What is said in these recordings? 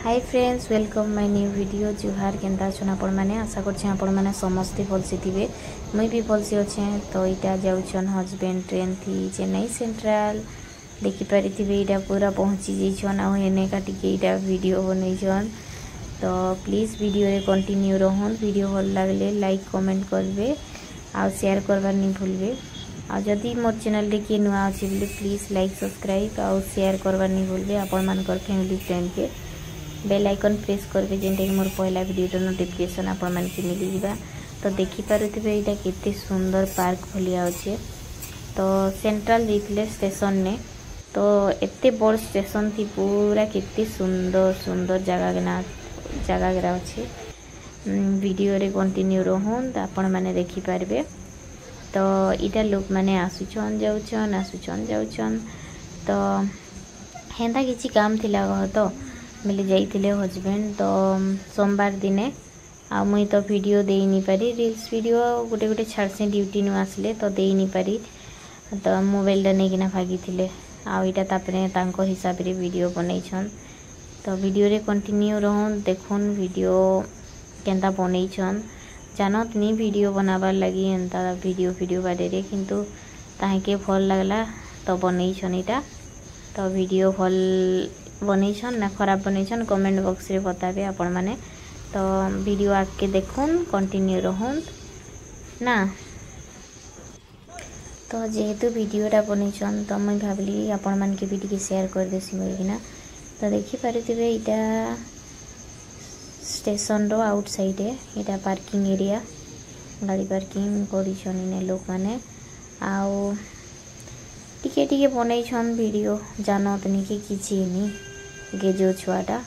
Hi friends welcome my new video जुहार केंदा छन आपण माने आशा करछे आपण माने समस्त भलसे थिबे मुई भी भलसे अच्छे। तो इटा जाउछन हस्बैंड ट्रेन थी चेन्नई सेंट्रल देखि परिथिबे इटा पूरा पहुंची जइछन आ हेने का टिके इटा वीडियो बनैछन। तो प्लीज वीडियो रे कंटिन्यू रहन। वीडियो भल लागले लाइक कमेंट करबे आ शेयर करबार नहीं भूलबे। आ जदि मोर चैनल रे के नुआ अछि बोले प्लीज लाइक सब्सक्राइब आ शेयर करबार नहीं भूलबे। आपण मानकर फैमिली फ्रेंड के बेल आइकन प्रेस करबे जेंटे कि मोर पहला वीडियो नोटिफिकेशन आपण मान के मिली जिबा। तो देखि पारुथिबे एटा केते सुंदर पार्क भलिया अछि। तो सेंट्रल रिप्ले स्टेशन ने तो एते बड़ स्टेशन थी पूरा केते सुंदर सुंदर जगह गरा अछि। वीडियो रे कंटिन्यू रहन आपण माने देखि पारबे। तो इटा लोक माने आसुचन जाउचन तो हेंदा किछि काम थिला गह तो मिली जाइथिले हस्बैंड। तो सोमवार दिने आ मुई तो वीडियो देई नि पारी रील्स वीडियो गोटे गोटे छाड़से ड्यूटी नु आसले तो देई नि पारी। तो मोबाइल टा नै किना भागिथिले आ इटा तापरे तांको हिसाब रे वीडियो बनैछन। तो वीडियो रे कंटिन्यू रहन देखुन वीडियो केंता बनैछन जानत नि वीडियो बनाबार लागि एंता वीडियो बारे रे किंतु ताहेके भल लागला तो बनैछन इटा। तो वीडियो भल बनैछन ना खराब बनैछन कमेंट बॉक्स रे बताबे आपण माने। तो वीडियो आके देखुन कंटिन्यू रहन ना। तो जेहेतु वीडियोटा बनैछन तो मैं भाबली आपण मान के वीडियो के शेयर कर देसी मोइना। तो देखि पारिथिबे इटा स्टेशन रो आउटसाइड है इटा पार्किंग एरिया गाड़ी पार्किंग करिछन ने लोक माने आउ टिके टिके बनैछन वीडियो जानत नि कि किछि नि गेजो छुआटा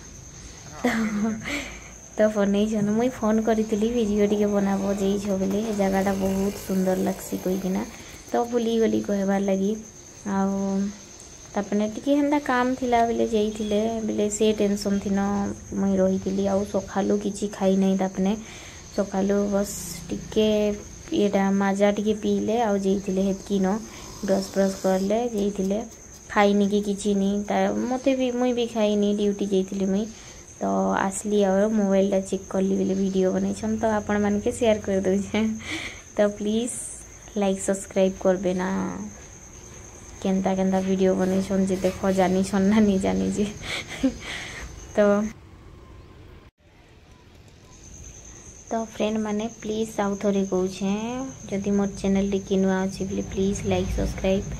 तो बनैछन। मुई फोन करितली वीडियो टिके बनाबो जेई छ बोले जगहटा बहुत सुंदर लागसी कहिकिना तो भूली गली कहबार लगी आउ तापने टिके हेंदा काम थिला बेले जेइथिले बेले से टेंशन थिनो मुई रहितली आउ सखालु किछि खाई नै। तापने सखालु बस टिके एटा माजा टिके पीले आउ जेइथिले हेतकी न ब्रश करले जेइथिले खाइनी कि किछि नि मते भी मुई भी खाइनी ड्यूटी जेइथिली मुई। तो आसली और मोबाइल टा चेक करली बेले वीडियो बनैछन तो आपण मान के शेयर कर दउ छे। तो प्लीज लाइक सब्सक्राइब करबे ना केंता केंता वीडियो बनैछन जे देखो जानी छन ना नि जानी जे तो फ्रेंड माने प्लीज आउ थोड़ी कहू छे जदि मोर चैनल रे किनुआ अछि बोले प्लीज लाइक सब्सक्राइब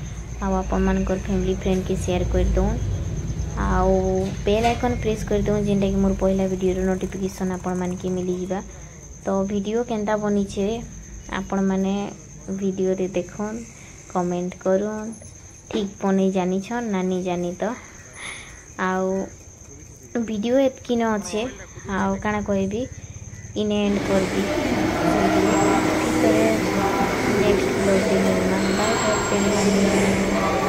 आउ आपण मानकर फैमिली फ्रेंड के शेयर कर दो आउ बेल आइकन प्रेस कर दो जेंटा कि मोर पहला वीडियो रो नोटिफिकेशन आपण मान के मिली जिबा। तो वीडियो केंता बनी छे आपण माने वीडियो रे देखन कमेंट करन ठीक बनै जानी छन नानी जानी। तो आउ वीडियो एतकी न अच्छे आउ काना कहबी इने एंड कर दी नेक्स्ट ब्लॉग दे मिलना बाय बाय।